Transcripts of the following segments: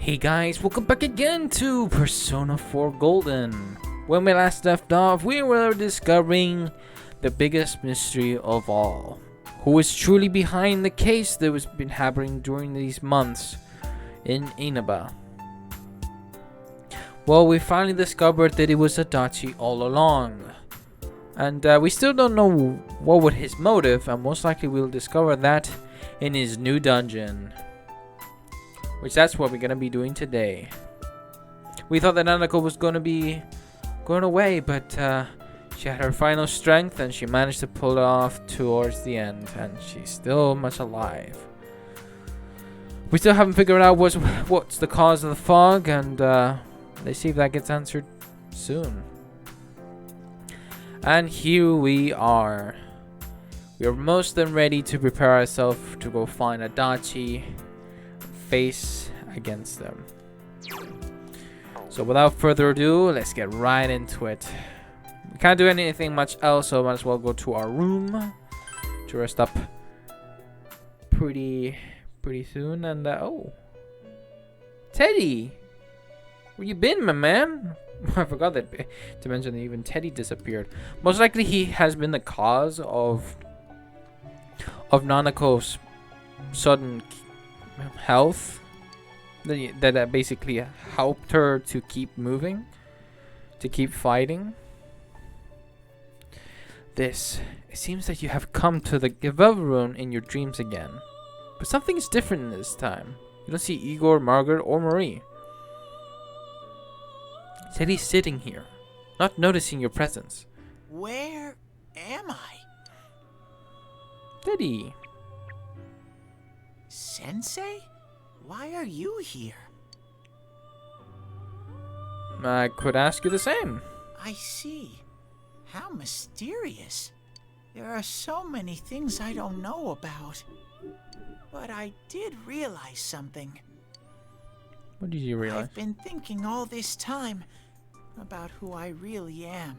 Hey guys, welcome back again to Persona 4 Golden. When we last left off, we were discovering the biggest mystery of all. Who is truly behind the case that was been happening during these months in Inaba? Well, we finally discovered that it was Adachi all along. And we still don't know what was his motive, and most likely we'll discover that in his new dungeon. Which that's what we're gonna be doing today. We thought that Nanako was gonna be going away, but she had her final strength and she managed to pull it off towards the end, and she's still much alive. We still haven't figured out what's the cause of the fog, and let's see if that gets answered soon. And here we are. We are most than ready to prepare ourselves to go find Adachi, face against them. So without further ado, let's get right into it. We can't do anything much else, so might as well go to our room to rest up pretty soon. And oh, Teddy, where you been, my man? I forgot that to mention that even Teddy disappeared. Most likely he has been the cause of Nanako's sudden health that basically helped her to keep moving, to keep fighting. It seems that you have come to the Givelrune in your dreams again, but something is different this time. You don't see Igor, Margaret, or Marie. Teddy's sitting here, not noticing your presence. Where am I? Teddy. Sensei? Why are you here? I could ask you the same. I see. How mysterious. There are so many things I don't know about. But I did realize something. What did you realize? I've been thinking all this time about who I really am.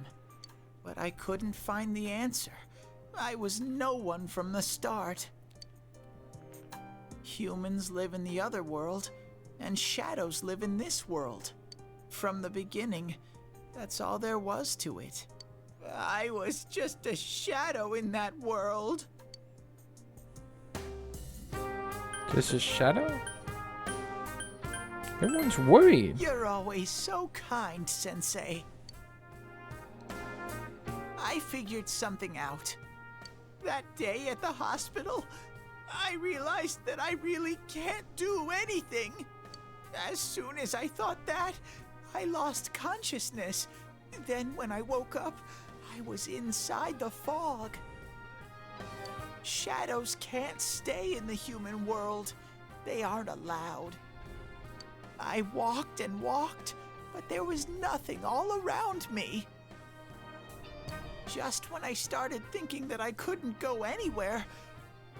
But I couldn't find the answer. I was no one from the start. Humans live in the other world, and shadows live in this world. From the beginning, that's all there was to it. I was just a shadow in that world. Just a shadow? Everyone's worried. You're always so kind, Sensei. I figured something out. That day at the hospital, I realized that I really can't do anything. As soon as I thought that, I lost consciousness. Then when I woke up, I was inside the fog. Shadows can't stay in the human world. They aren't allowed. I walked and walked, but there was nothing all around me. Just when I started thinking that I couldn't go anywhere,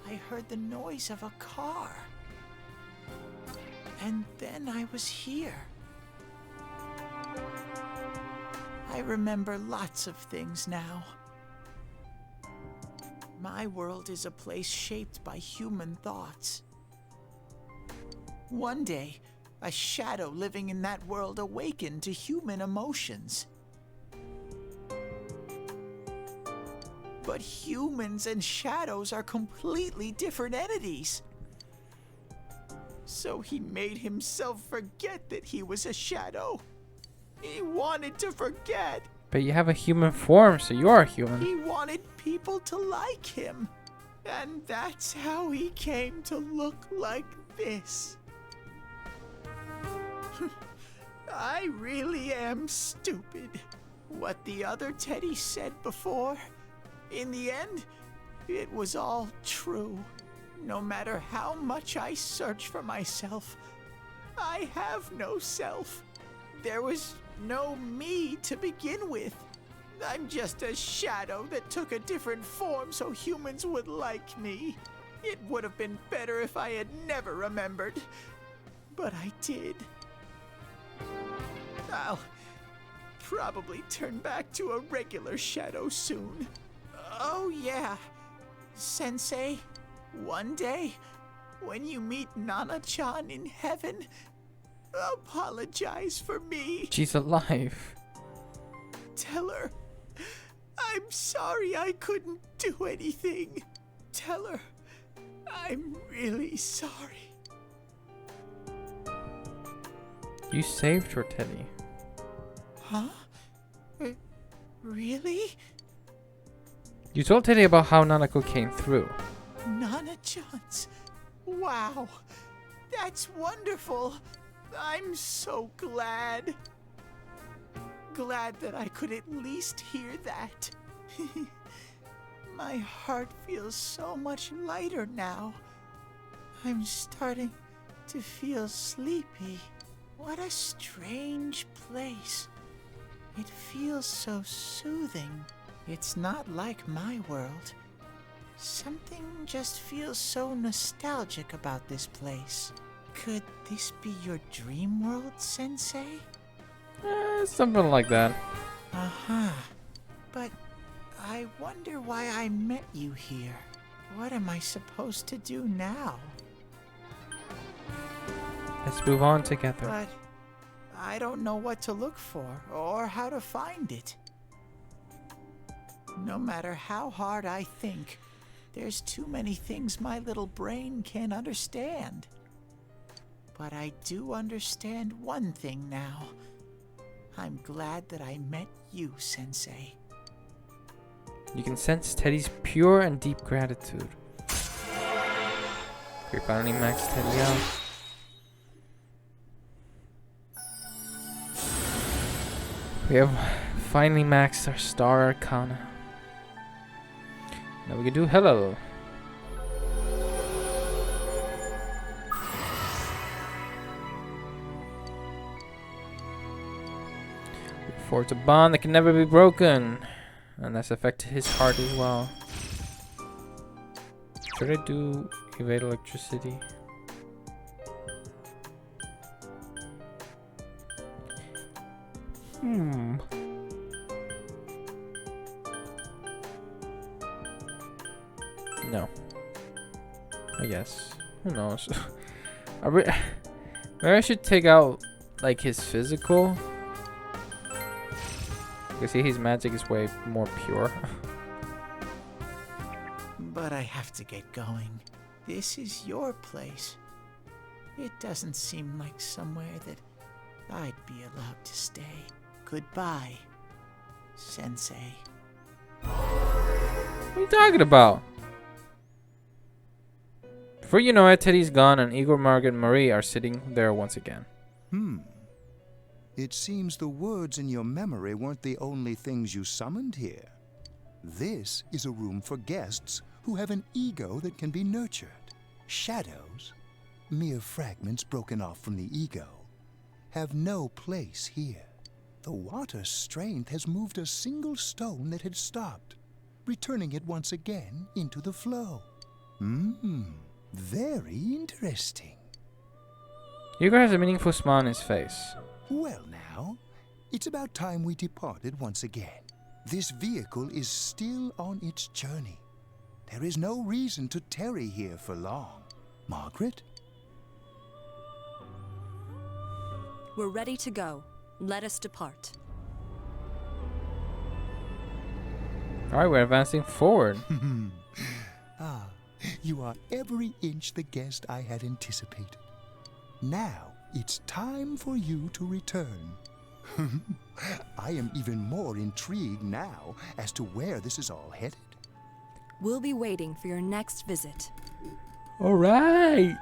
I heard the noise of a car. And then I was here. I remember lots of things now. My world is a place shaped by human thoughts. One day, a shadow living in that world awakened to human emotions. But humans and shadows are completely different entities. So he made himself forget that he was a shadow. He wanted to forget. But you have a human form, so you are human. He wanted people to like him. And that's how he came to look like this. I really am stupid. What the other Teddy said before, in the end, it was all true. No matter how much I search for myself, I have no self. There was no me to begin with. I'm just a shadow that took a different form so humans would like me. It would have been better if I had never remembered, but I did. I'll probably turn back to a regular shadow soon. Oh yeah, Sensei, one day, when you meet Nana-chan in heaven, apologize for me. She's alive. Tell her I'm sorry I couldn't do anything. Tell her I'm really sorry. You saved her, Teddy. Huh? Really? You told Teddy about how Nanako came through. Nana-chan's. Wow. That's wonderful. I'm so glad. Glad that I could at least hear that. My heart feels so much lighter now. I'm starting to feel sleepy. What a strange place. It feels so soothing. It's not like my world. Something just feels so nostalgic about this place. Could this be your dream world, Sensei? Something like that. Uh-huh. But I wonder why I met you here. What am I supposed to do now? Let's move on together. But I don't know what to look for or how to find it. No matter how hard I think, there's too many things my little brain can't understand. But I do understand one thing now. I'm glad that I met you, Sensei. You can sense Teddy's pure and deep gratitude. We finally maxed Teddy out. We have finally maxed our Star Arcana. Now we can do hello. Forge a bond that can never be broken. And that's affected his heart as well. Should I do evade electricity? No. I guess. Who knows? Maybe I should take out like his physical. You see, his magic is way more pure. But I have to get going. This is your place. It doesn't seem like somewhere that I'd be allowed to stay. Goodbye, Sensei. What are you talking about? Before you know it, Teddy's gone and Igor, Margaret, and Marie are sitting there once again. It seems the words in your memory weren't the only things you summoned here. This is a room for guests who have an ego that can be nurtured. Shadows, mere fragments broken off from the ego, have no place here. The water's strength has moved a single stone that had stopped, returning it once again into the flow. Very interesting. Igor has a meaningful smile on his face. Well now, it's about time we departed once again. This vehicle is still on its journey. There is no reason to tarry here for long. Margaret? We're ready to go. Let us depart. Alright, we're advancing forward. You are every inch the guest I had anticipated. Now, it's time for you to return. I am even more intrigued now as to where this is all headed. We'll be waiting for your next visit. Alright.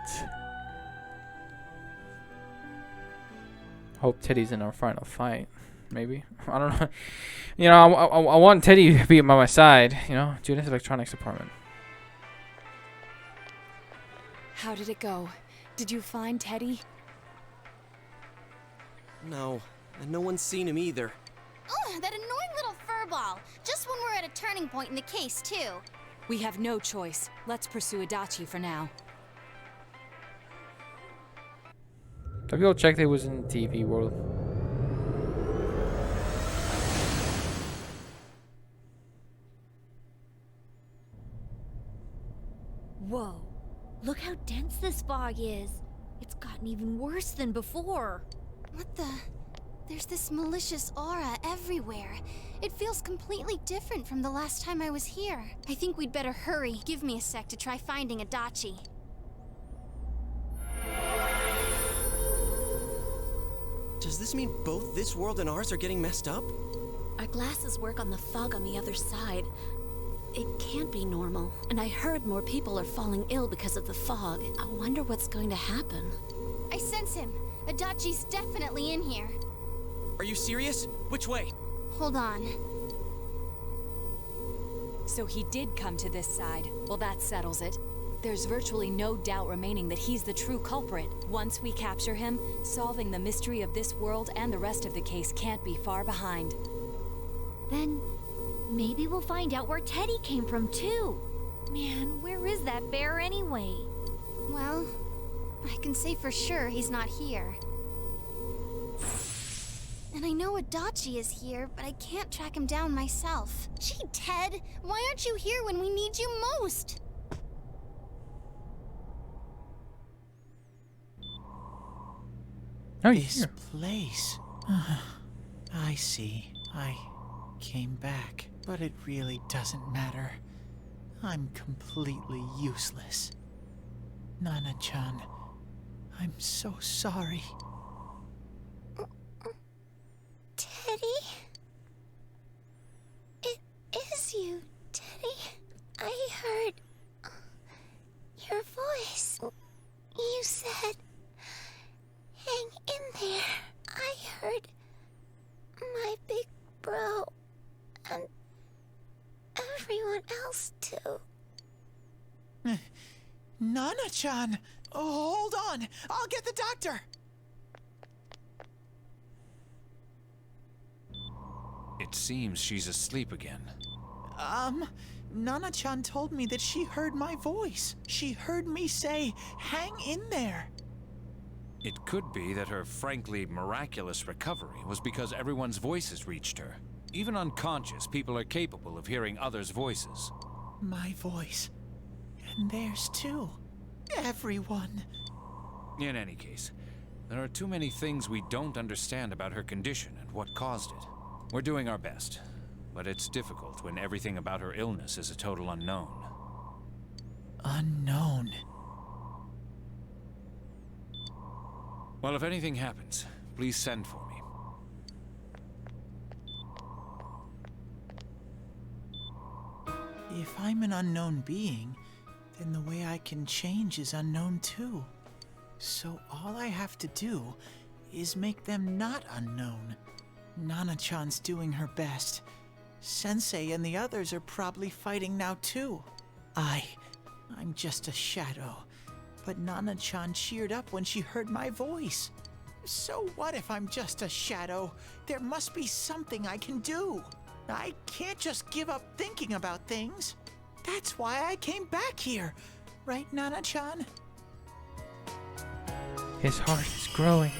Hope Teddy's in our final fight. Maybe. I don't know. You know, I want Teddy to be by my side. You know, Judith's electronics department. How did it go? Did you find Teddy? No, and no one's seen him either. Oh, that annoying little furball. Just when we're at a turning point in the case, too. We have no choice. Let's pursue Adachi for now. Have you all checked it was in the TV world? Whoa. Look how dense this fog is. It's got gotten even worse than before. What the? There's this malicious aura everywhere. It feels completely different from the last time I was here. I think we'd better hurry. Give me a sec to try finding Adachi. Does this mean both this world and ours are getting messed up? Our glasses work on the fog on the other side. It can't be normal. And I heard more people are falling ill because of the fog. I wonder what's going to happen. I sense him. Adachi's definitely in here. Are you serious? Which way? Hold on. So he did come to this side. Well, that settles it. There's virtually no doubt remaining that he's the true culprit. Once we capture him, solving the mystery of this world and the rest of the case can't be far behind. Then, maybe we'll find out where Teddy came from, too. Man, where is that bear anyway? Well, I can say for sure he's not here. And I know Adachi is here, but I can't track him down myself. Gee, Ted, why aren't you here when we need you most? Oh, This yeah. place. I see. I came back, but it really doesn't matter. I'm completely useless. Nana-chan, I'm so sorry. Teddy? It is you, Teddy. I heard your voice. You said, hang in there. I heard my big bro and everyone else too. Nana-chan! Oh, hold on! I'll get the doctor! It seems she's asleep again. Nana-chan told me that she heard my voice. She heard me say, hang in there. It could be that her frankly miraculous recovery was because everyone's voices reached her. Even unconscious, people are capable of hearing others' voices. My voice. And theirs too. Everyone. In any case, there are too many things we don't understand about her condition and what caused it. We're doing our best, but it's difficult when everything about her illness is a total unknown. Unknown. Well, if anything happens, please send for me. If I'm an unknown being, then the way I can change is unknown too. So all I have to do is make them not unknown. Nana-chan's doing her best. Sensei and the others are probably fighting now too. I'm just a shadow. But Nana-chan cheered up when she heard my voice. So what if I'm just a shadow? There must be something I can do. I can't just give up thinking about things. That's why I came back here. Right, Nana-chan? His heart is growing.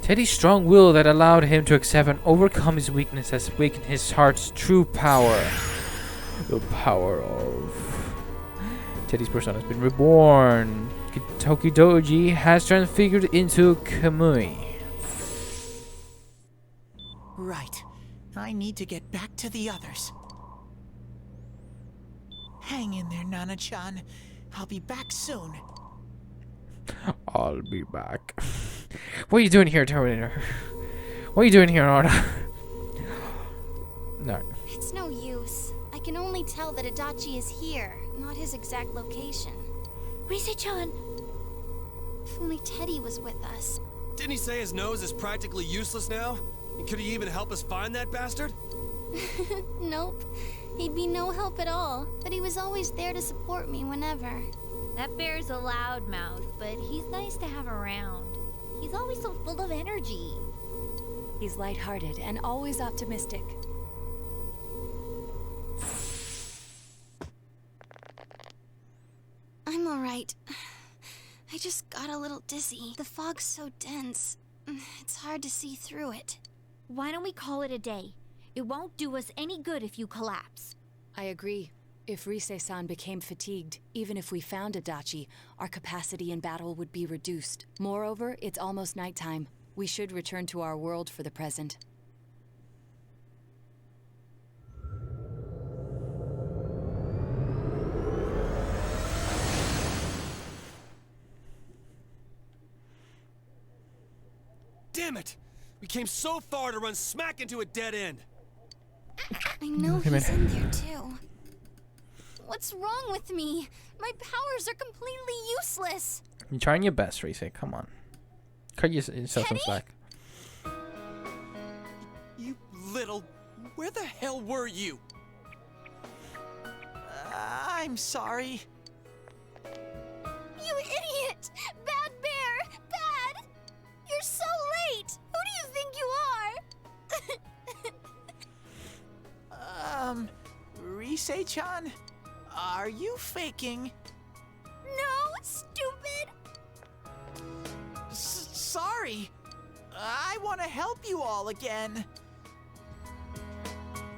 Teddy's strong will that allowed him to accept and overcome his weakness has awakened his heart's true power. The power of... Teddy's persona has been reborn. Tokidoji has transfigured into Kamui. Right. I need to get back to the others. Hang in there, Nana-chan. I'll be back soon. I'll be back. What are you doing here, Terminator? What are you doing here, Arda? No. It's no use. I can only tell that Adachi is here, not his exact location. Rise-chan! If only Teddy was with us. Didn't he say his nose is practically useless now? And could he even help us find that bastard? Nope. He'd be no help at all, but he was always there to support me whenever. That bear's a loudmouth, but he's nice to have around. He's always so full of energy. He's lighthearted and always optimistic. I'm alright. I just got a little dizzy. The fog's so dense. It's hard to see through it. Why don't we call it a day? It won't do us any good if you collapse. I agree. If Rise-san became fatigued, even if we found Adachi, our capacity in battle would be reduced. Moreover, it's almost nighttime. We should return to our world for the present. Damn it! We came so far to run smack into a dead end. I know Okay, he's man. in there too. What's wrong with me? My powers are completely useless. You're trying your best, Rise. Come on. Cut yourself some Teddy? slack. You little... Where the hell were you? I'm sorry. You idiot! Bad bear! Bad! You're so late! Who do you think you are? Rise-chan, are you faking? No, stupid! Sorry. I want to help you all again.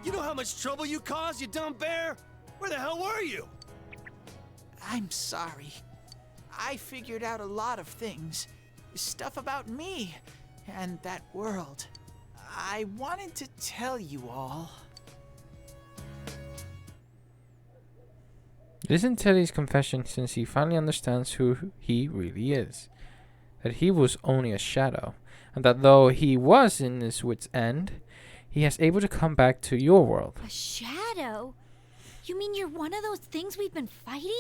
You know how much trouble you caused, you dumb bear? Where the hell were you? I'm sorry. I figured out a lot of things. Stuff about me and that world. I wanted to tell you all. Listen to Teddy's confession since he finally understands who he really is. That he was only a shadow, and that though he was in his wit's end, he is able to come back to your world. A shadow? You mean you're one of those things we've been fighting?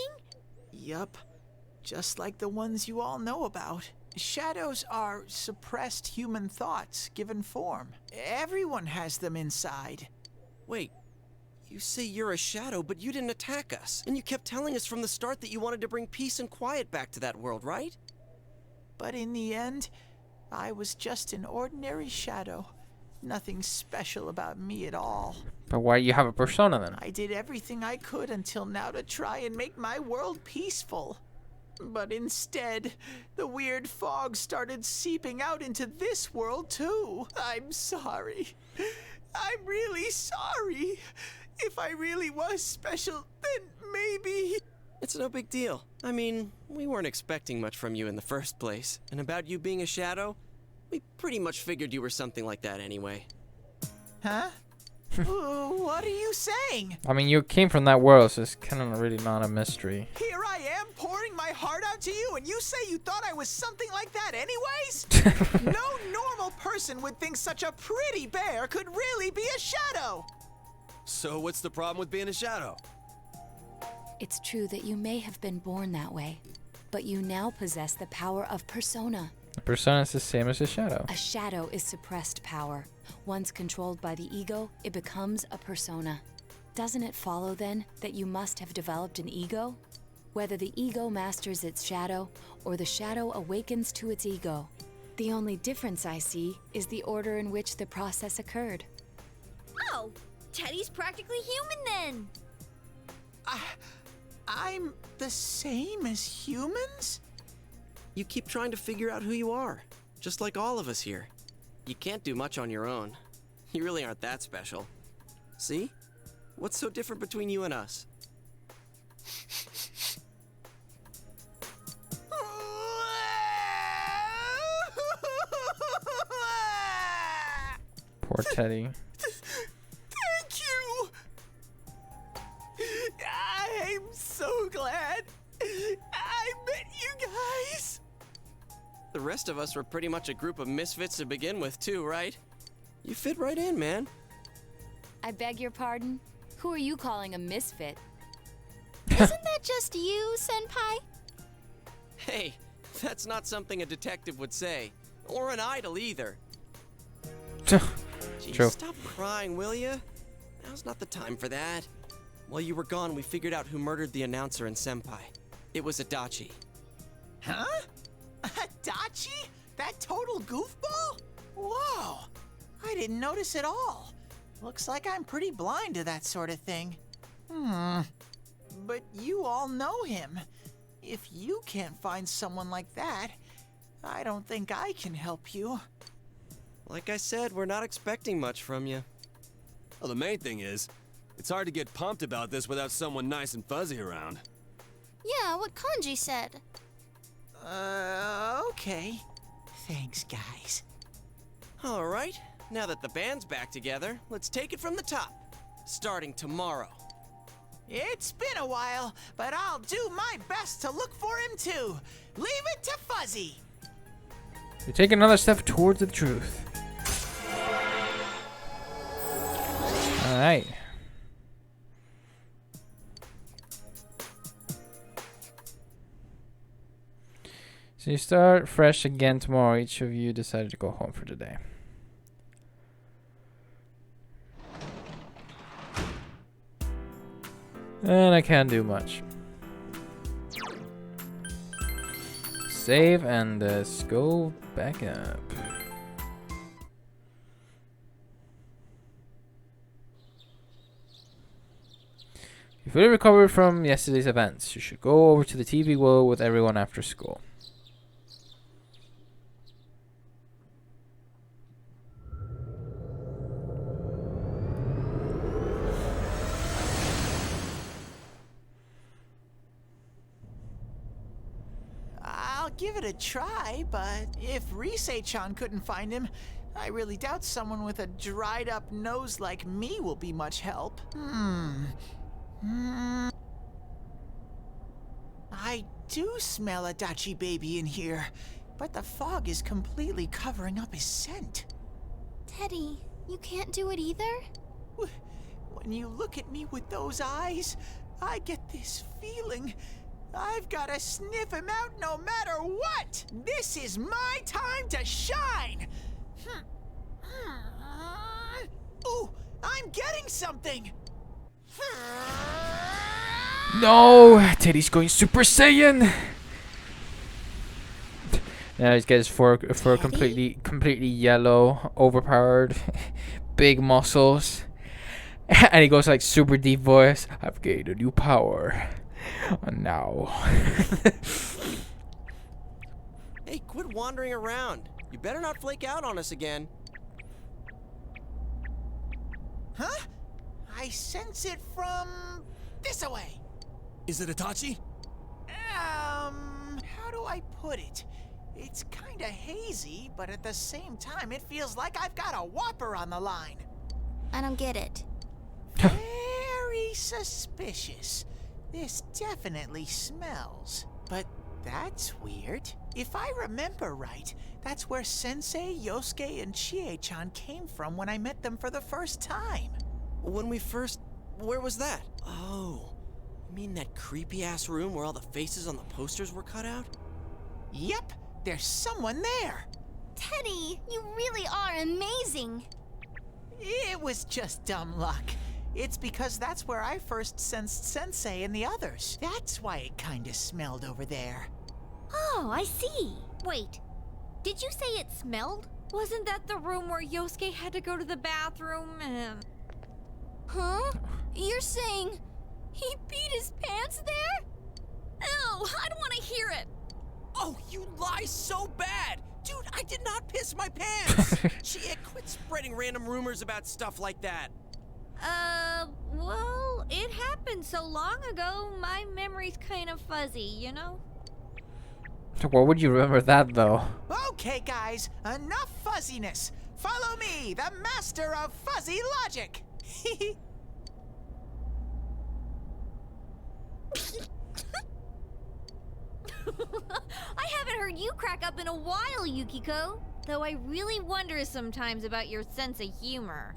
Yup. Just like the ones you all know about. Shadows are suppressed human thoughts given form. Everyone has them inside. Wait, you say you're a shadow, but you didn't attack us. And you kept telling us from the start that you wanted to bring peace and quiet back to that world, right? But in the end, I was just an ordinary shadow. Nothing special about me at all. But why you have a persona then? I did everything I could until now to try and make my world peaceful. But instead, the weird fog started seeping out into this world too. I'm sorry. I'm really sorry. If I really was special, then maybe... It's no big deal. I mean, we weren't expecting much from you in the first place. And about you being a shadow, we pretty much figured you were something like that anyway. Huh? What are you saying? I mean, you came from that world, so it's kind of really not a mystery. Here I am pouring my heart out to you, and you say you thought I was something like that anyways? No normal person would think such a pretty bear could really be a shadow. So what's the problem with being a shadow? It's true that you may have been born that way, but you now possess the power of persona. A persona is the same as a shadow. A shadow is suppressed power. Once controlled by the ego, it becomes a persona. Doesn't it follow then that you must have developed an ego? Whether the ego masters its shadow or the shadow awakens to its ego. The only difference I see is the order in which the process occurred. Oh, Teddy's practically human then. I'm the same as humans? You keep trying to figure out who you are, just like all of us here. You can't do much on your own. You really aren't that special. See? What's so different between you and us? Poor Teddy. Thank you! I'm so glad I met you guys! The rest of us were pretty much a group of misfits to begin with, too, right? You fit right in, man. I beg your pardon? Who are you calling a misfit? Isn't that just you, Senpai? Hey, that's not something a detective would say. Or an idol, either. Jeez, True. stop crying, will ya? Now's not the time for that. While you were gone, we figured out who murdered the announcer and Senpai. It was Adachi. Huh? Adachi? That total goofball? Whoa! I didn't notice at all. Looks like I'm pretty blind to that sort of thing. But you all know him. If you can't find someone like that, I don't think I can help you. Like I said, we're not expecting much from you. Well, the main thing is, It's hard to get pumped about this without someone nice and fuzzy around. Yeah, what Kanji said. Okay. Thanks, guys. All right, now that the band's back together, let's take it from the top. Starting tomorrow. It's been a while, but I'll do my best to look for him too. Leave it to Fuzzy. We take another step towards the truth. Alright. So you start fresh again tomorrow. Each of you decided to go home for the day. And I can't do much. Save and let's go back up. You fully recovered from yesterday's events. You should go over to the TV world with everyone after school. I'll give it a try, but if Risei-chan couldn't find him, I really doubt someone with a dried up nose like me will be much help. I do smell a Dachi baby in here, but the fog is completely covering up his scent. Teddy, you can't do it either? When you look at me with those eyes, I get this feeling. I've got to sniff him out no matter what! This is my time to shine! Ooh, I'm getting something! No! Teddy's going Super Saiyan! Now he's got his fur completely yellow, overpowered, big muscles. And he goes like super deep voice. I've gained a new power. Now. Hey, quit wandering around. You better not flake out on us again. Huh? I sense it from this away. Is it Itachi? How do I put it? It's kinda hazy, but at the same time, it feels like I've got a whopper on the line. I don't get it. Very suspicious. This definitely smells. But that's weird. If I remember right, that's where Sensei, Yosuke, and Chie-chan came from when I met them for the first time. When we first... Where was that? Oh, you mean that creepy-ass room where all the faces on the posters were cut out? Yep, there's someone there. Teddy, you really are amazing. It was just dumb luck. It's because that's where I first sensed Sensei and the others. That's why it kinda smelled over there. Oh, I see. Wait, did you say it smelled? Wasn't that the room where Yosuke had to go to the bathroom and... Huh? You're saying he peed his pants there? Ew, I don't want to hear it. Oh, you lie so bad! Dude, I did not piss my pants! Chie, quit spreading random rumors about stuff like that. Well, it happened so long ago, my memory's kind of fuzzy, you know? What would you remember that though? Okay, guys, enough fuzziness. Follow me, the master of fuzzy logic. I haven't heard you crack up in a while, Yukiko. Though I really wonder sometimes about your sense of humor.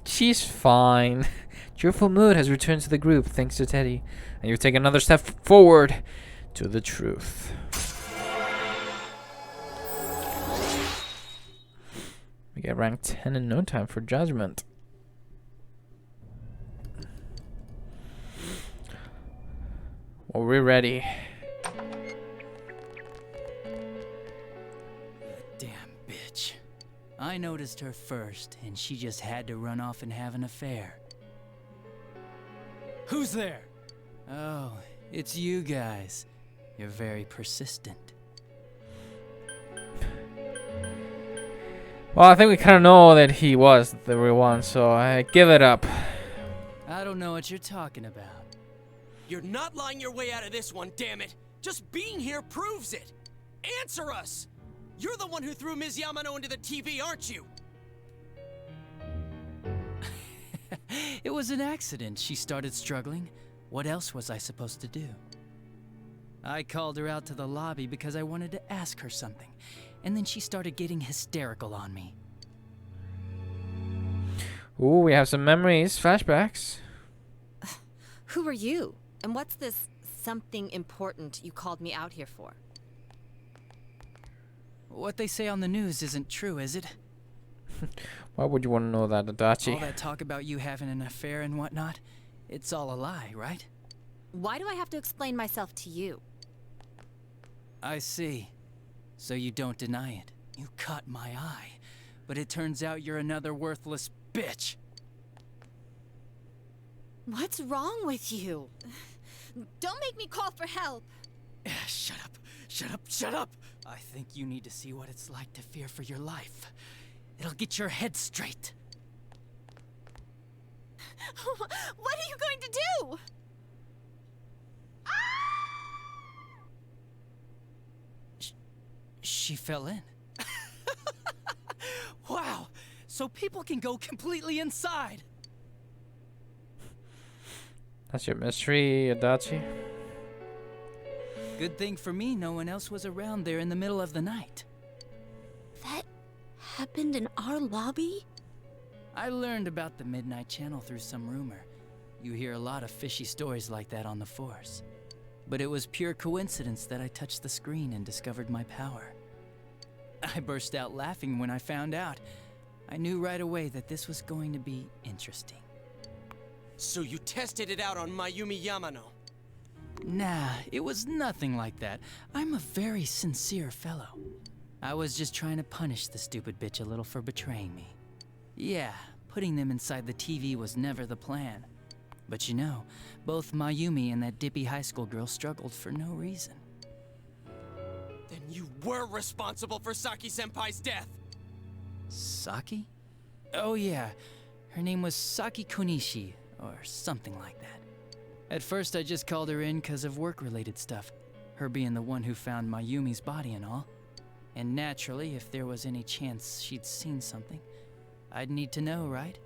She's fine. Cheerful mood has returned to the group thanks to Teddy. And you take another step forward to the truth. We get rank 10 in no time for judgment. Well, we're ready. Damn bitch. I noticed her first, and she just had to run off and have an affair. Who's there? Oh, it's you guys. You're very persistent. Well, I think we kind of know that he was the real one, so I give it up. I don't don't know what you're talking about. You're not lying your way out of this one, damn it! Just being here proves it! Answer us! You're the one who threw Ms. Yamano into the TV, aren't you? It was an accident. She started struggling. What else was I supposed to do? I called her out to the lobby because I wanted to ask her something, and then she started getting hysterical on me. Ooh, we have some memories, flashbacks. Who are you? And what's this something important you called me out here for? What they say on the news isn't true, is it? Why would you want to know that, Adachi? All that talk about you having an affair and whatnot, it's all a lie, right? Why do I have to explain myself to you? I see. So you don't deny it. You caught my eye. But it turns out you're another worthless bitch. What's wrong with you? Don't make me call for help. Shut up. Shut up. Shut up. I think you need to see what it's like to fear for your life. It'll get your head straight. What are you going to do? She fell in. Wow, so people can go completely inside. That's your mystery, Adachi. Good thing for me, no one else was around there in the middle of the night. That happened in our lobby? I learned about the Midnight Channel through some rumor. You hear a lot of fishy stories like that on the force. But it was pure coincidence that I touched the screen and discovered my power. I burst out laughing when I found out. I knew right away that this was going to be interesting. So you tested it out on Mayumi Yamano? Nah, it was nothing like that. I'm a very sincere fellow. I was just trying to punish the stupid bitch a little for betraying me. Yeah, putting them inside the TV was never the plan. But you know, both Mayumi and that dippy high school girl struggled for no reason. Then you were responsible for Saki-senpai's death! Saki? Oh yeah, her name was Saki Konishi, or something like that. At first I just called her in because of work-related stuff, her being the one who found Mayumi's body and all. And naturally, if there was any chance she'd seen something, I'd need to know, right?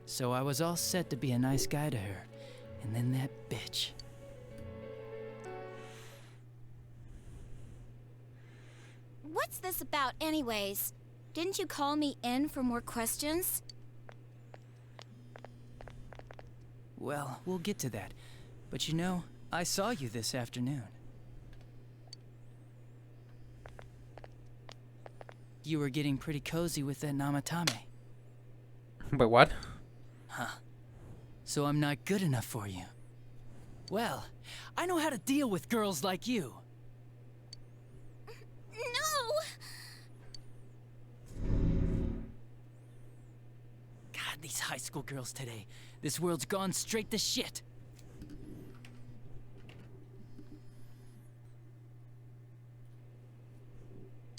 So I was all set to be a nice guy to her, and then that bitch. What's this about anyways? Didn't you call me in for more questions? Well, we'll get to that. But you know, I saw you this afternoon. You were getting pretty cozy with that Namatame. But what? Huh. So I'm not good enough for you. Well, I know how to deal with girls like you. No! God, these high school girls today. This world's gone straight to shit.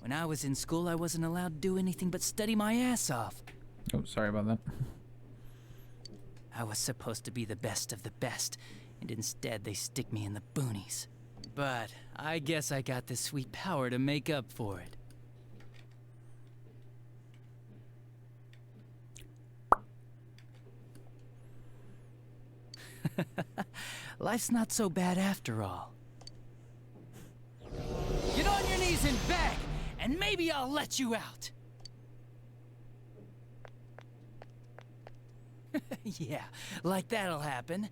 When I was in school, I wasn't allowed to do anything but study my ass off. Oh, sorry about that. I was supposed to be the best of the best, and instead they stick me in the boonies. But I guess I got the sweet power to make up for it. Life's not so bad after all. Get on your knees and beg, and maybe I'll let you out. Yeah, like that'll happen.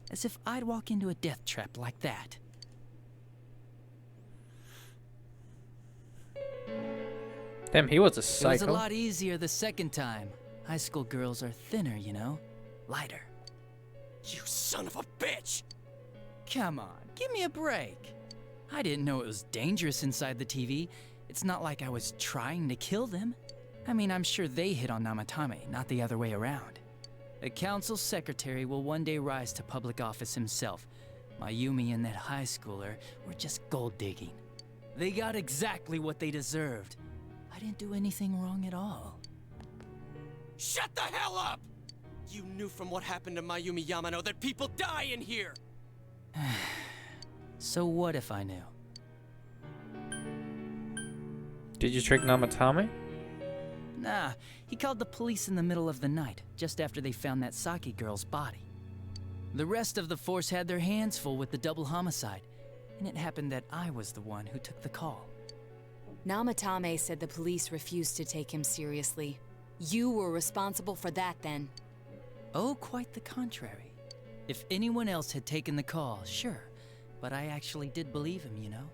As if I'd walk into a death trap like that. Damn, he was a It psycho. was a lot easier the second time. High school girls are thinner, you know? Lighter. You son of a bitch! Come on, give me a break. I didn't know it was dangerous inside the TV. It's not like I was trying to kill them. I mean, I'm sure they hit on Namatame, not the other way around. A council secretary will one day rise to public office himself. Mayumi and that high schooler were just gold digging. They got exactly what they deserved. I didn't do anything wrong at all. Shut the hell up! You knew from what happened to Mayumi Yamano that people die in here! So what if I knew? Did you trick Namatame? Nah, he called the police in the middle of the night, just after they found that Saki girl's body. The rest of the force had their hands full with the double homicide, and it happened that I was the one who took the call. Namatame said the police refused to take him seriously. You were responsible for that then. Oh, quite the contrary. If anyone else had taken the call, sure, but I actually did believe him, you know?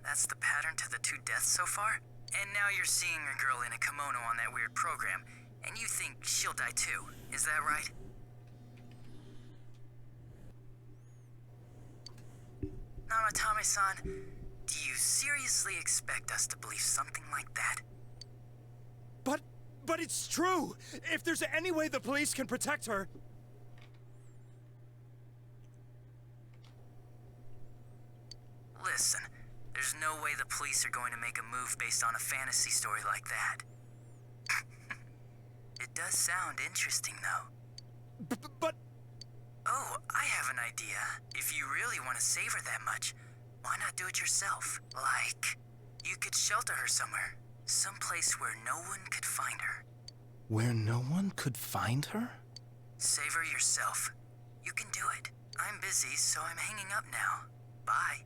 That's the pattern to the 2 deaths so far? And now you're seeing a girl in a kimono on that weird program, and you think she'll die too, is that right? Namatame-san, do you seriously expect us to believe something like that? But it's true! If there's any way the police can protect her... Listen, there's no way the police are going to make a move based on a fantasy story like that. It does sound interesting, though. But... Oh, I have an idea. If you really want to save her that much, why not do it yourself? Like, you could shelter her somewhere. Someplace where no one could find her. Where no one could find her? Save her yourself. You can do it. I'm busy, so I'm hanging up now. Bye.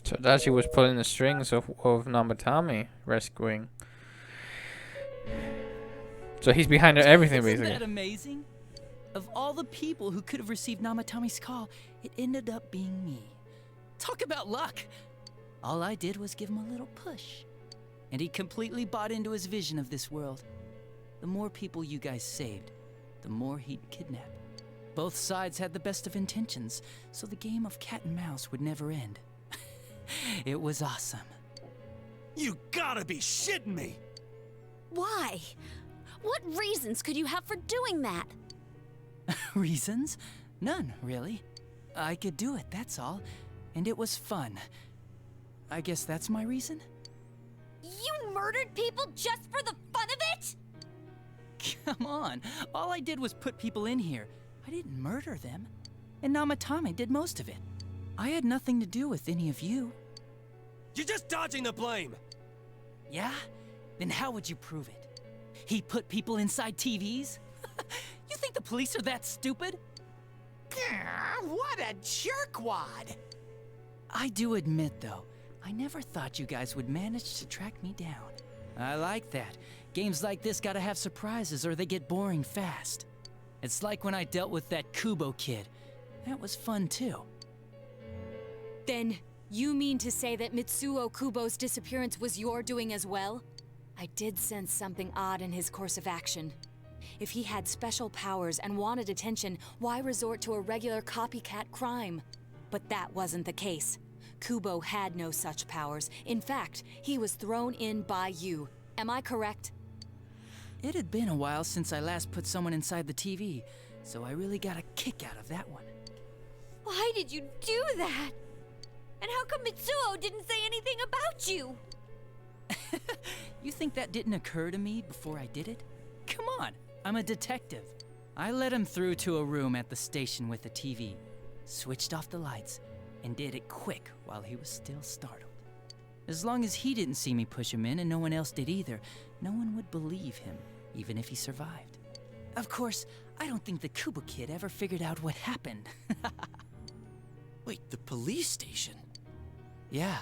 So Dachi was pulling the strings of Namatame rescuing. So he's behind everything, Isn't basically. that amazing? Of all the people who could have received Namatame's call, it ended up being me. Talk about luck! All I did was give him a little push. And he completely bought into his vision of this world. The more people you guys saved, the more he'd kidnap. Both sides had the best of intentions, so the game of cat and mouse would never end. It was awesome. You gotta be shitting me! Why? What reasons could you have for doing that? Reasons? None, really. I could do it, that's all. And it was fun. I guess that's my reason? You murdered people just for the fun of it? Come on, all I did was put people in here. I didn't murder them. And Namatame did most of it. I had nothing to do with any of you. You're just dodging the blame! Yeah? Then how would you prove it? He put people inside TVs? You think the police are that stupid? What a jerkwad! I do admit, though, I never thought you guys would manage to track me down. I like that. Games like this gotta have surprises or they get boring fast. It's like when I dealt with that Kubo kid. That was fun, too. Then, you mean to say that Mitsuo Kubo's disappearance was your doing as well? I did sense something odd in his course of action. If he had special powers and wanted attention, why resort to a regular copycat crime? But that wasn't the case. Kubo had no such powers. In fact, he was thrown in by you. Am I correct? It had been a while since I last put someone inside the TV, so I really got a kick out of that one. Why did you do that? And how come Mitsuo didn't say anything about you? You think that didn't occur to me before I did it? Come on, I'm a detective. I led him through to a room at the station with a TV, switched off the lights, and did it quick while he was still startled. As long as he didn't see me push him in and no one else did either, no one would believe him, even if he survived. Of course, I don't think the Kubo kid ever figured out what happened. Wait, the police station? Yeah,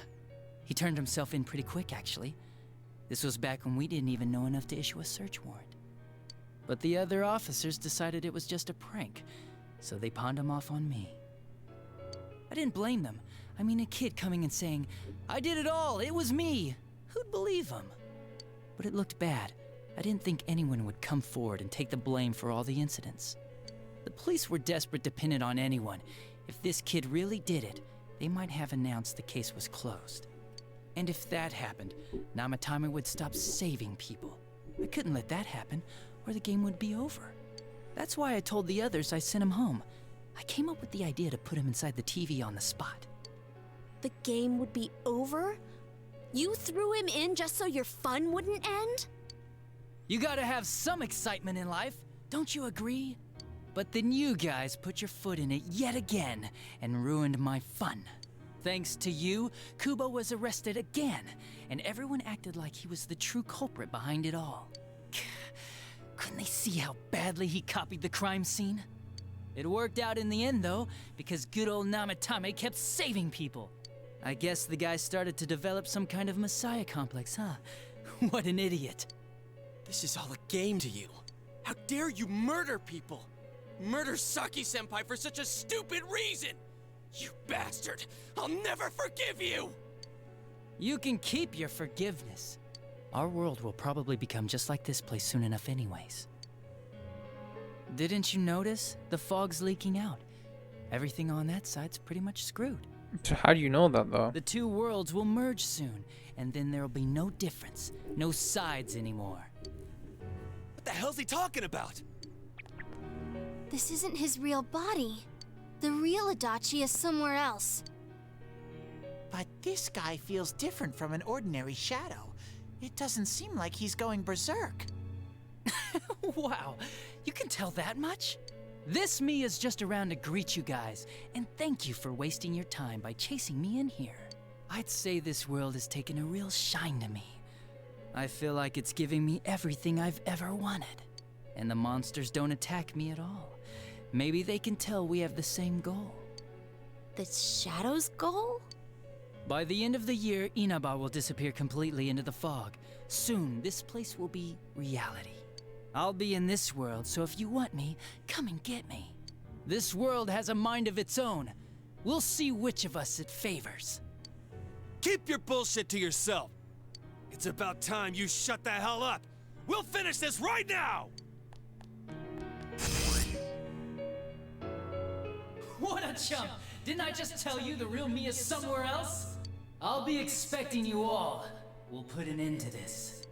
he turned himself in pretty quick, actually. This was back when we didn't even know enough to issue a search warrant. But the other officers decided it was just a prank, so they pawned him off on me. I didn't blame them. I mean, a kid coming and saying, "I did it all, it was me." Who'd believe him? But it looked bad. I didn't think anyone would come forward and take the blame for all the incidents. The police were desperate to pin it on anyone. If this kid really did it, they might have announced the case was closed. And if that happened, Namatame would stop saving people. I couldn't let that happen, or the game would be over. That's why I told the others I sent him home. I came up with the idea to put him inside the TV on the spot. The game would be over? You threw him in just so your fun wouldn't end? You gotta have some excitement in life, don't you agree? But then you guys put your foot in it yet again and ruined my fun. Thanks to you, Kubo was arrested again, and everyone acted like he was the true culprit behind it all. Couldn't they see how badly he copied the crime scene? It worked out in the end, though, because good old Namatame kept saving people. I guess the guy started to develop some kind of messiah complex, huh? What an idiot. This is all a game to you. How dare you murder people? Murder Saki-senpai for such a stupid reason! You bastard! I'll never forgive you! You can keep your forgiveness. Our world will probably become just like this place soon enough anyways. Didn't you notice? The fog's leaking out. Everything on that side's pretty much screwed. So how do you know that, though? The two worlds will merge soon, and then there'll be no difference, no sides anymore. What the hell's he talking about? This isn't his real body. The real Adachi is somewhere else. But this guy feels different from an ordinary shadow. It doesn't seem like he's going berserk. Wow, you can tell that much? This me is just around to greet you guys, and thank you for wasting your time by chasing me in here. I'd say this world has taken a real shine to me. I feel like it's giving me everything I've ever wanted. And the monsters don't attack me at all. Maybe they can tell we have the same goal. The Shadow's goal? By the end of the year, Inaba will disappear completely into the fog. Soon, this place will be reality. I'll be in this world, so if you want me, come and get me. This world has a mind of its own. We'll see which of us it favors. Keep your bullshit to yourself. It's about time you shut the hell up. We'll finish this right now! What a chump! Didn't I just tell you the real me is somewhere else? I'll be expecting you all. We'll put an end to this.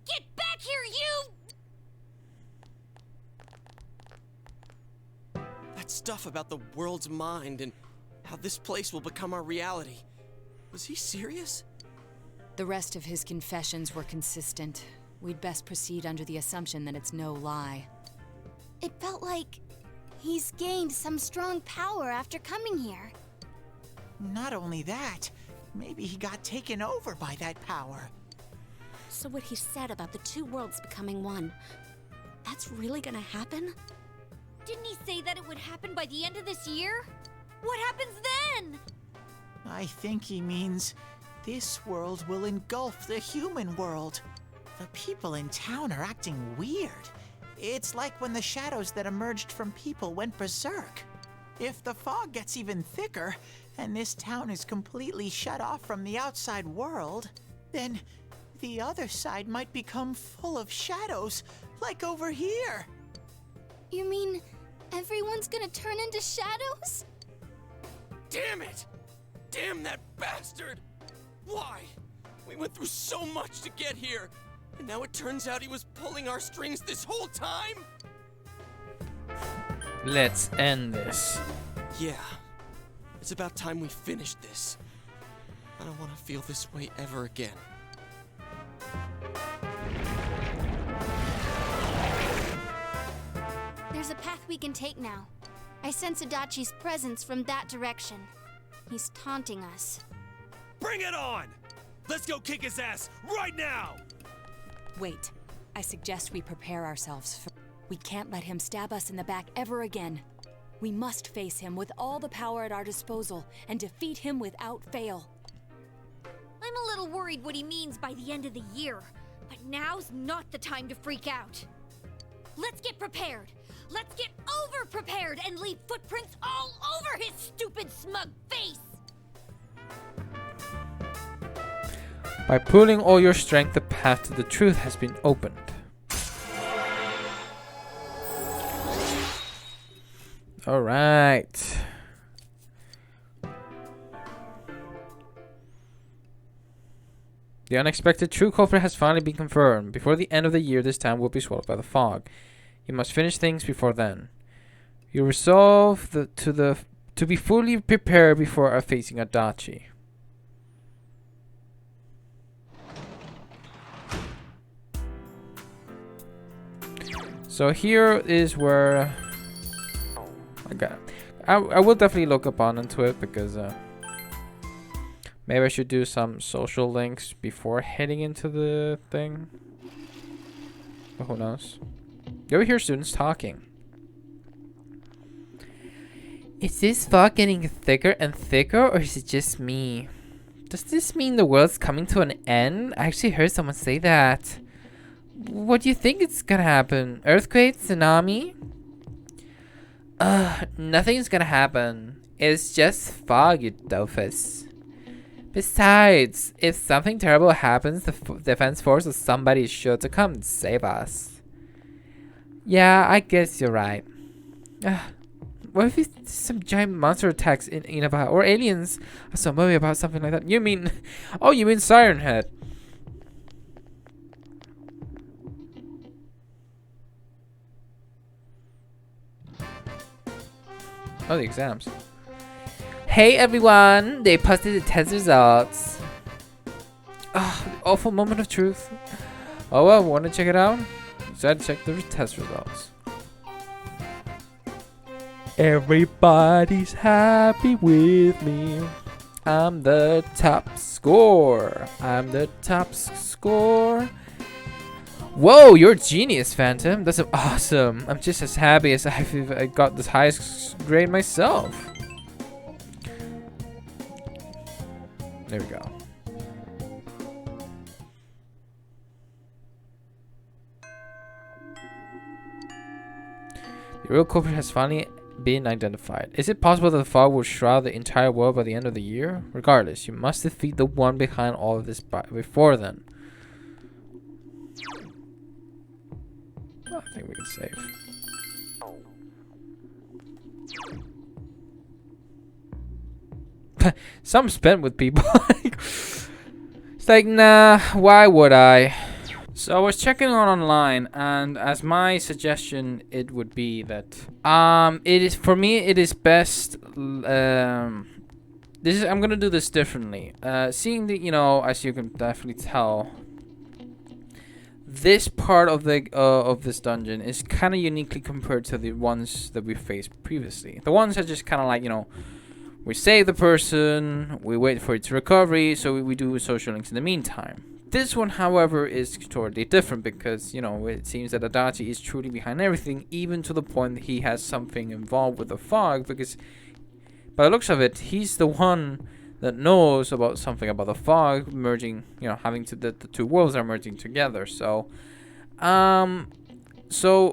Get back here, you! That stuff about the world's mind and how this place will become our reality. Was he serious? The rest of his confessions were consistent. We'd best proceed under the assumption that it's no lie. It felt like he's gained some strong power after coming here. Not only that, maybe he got taken over by that power. So what he said about the two worlds becoming one, that's really gonna happen? Didn't he say that it would happen by the end of this year? What happens then? I think he means this world will engulf the human world. The people in town are acting weird. It's like when the shadows that emerged from people went berserk. If the fog gets even thicker, and this town is completely shut off from the outside world, then the other side might become full of shadows, like over here. You mean everyone's gonna turn into shadows? Damn it! Damn that bastard! Why? We went through so much to get here, and now it turns out he was pulling our strings this whole time? Let's end this. Yeah. It's about time we finished this. I don't want to feel this way ever again. There's a path we can take now. I sense Adachi's presence from that direction. He's taunting us. Bring it on! Let's go kick his ass right now! Wait. I suggest we prepare ourselves for... We can't let him stab us in the back ever again. We must face him with all the power at our disposal and defeat him without fail. I'm a little worried what he means by the end of the year, but now's not the time to freak out. Let's get prepared. Let's get over-prepared and leave footprints all over his stupid, smug face! By pooling all your strength, the path to the truth has been opened. Alright. The unexpected true culprit has finally been confirmed. Before the end of the year, this town will be swallowed by the fog. You must finish things before then. You resolve to be fully prepared before facing Adachi. So here is where I will definitely look up into it because maybe I should do some social links before heading into the thing. But who knows? You ever hear students talking? Is this fog getting thicker and thicker, or is it just me? Does this mean the world's coming to an end? I actually heard someone say that. What do you think is gonna happen? Earthquake? Tsunami? Nothing's gonna happen. It's just fog, you doofus. Besides, if something terrible happens, the defense force or somebody is sure to come and save us. Yeah, I guess you're right. What if it's some giant monster attacks in about, or aliens? I saw a movie about something like that. You mean, oh, you mean Siren Head? Oh, the exams. Hey everyone, they posted the test results. Ah, the awful moment of truth. Oh well, want to check it out? Decided to check the test results. Everybody's happy with me. I'm the top score. I'm the top score. Whoa, you're a genius, Phantom. That's awesome. I'm just as happy as if I got the highest grade myself. There we go. The real culprit has finally been identified. Is it possible that the fog will shroud the entire world by the end of the year? Regardless, you must defeat the one behind all of this before then. Well, I think we can save. Some spent with people. It's like, nah, why would I? So I was checking online, and as my suggestion, it would be that it is, for me, it is best. I'm gonna do this differently. Seeing that, you know, as you can definitely tell, this part of the of this dungeon is kind of uniquely compared to the ones that we faced previously. The ones are just kind of like, you know, we save the person, we wait for its recovery, so we do social links in the meantime. This one, however, is totally different because, you know, it seems that Adachi is truly behind everything, even to the point that he has something involved with the fog, because by the looks of it, he's the one that knows about something about the fog merging, you know, having to the two worlds are merging together. So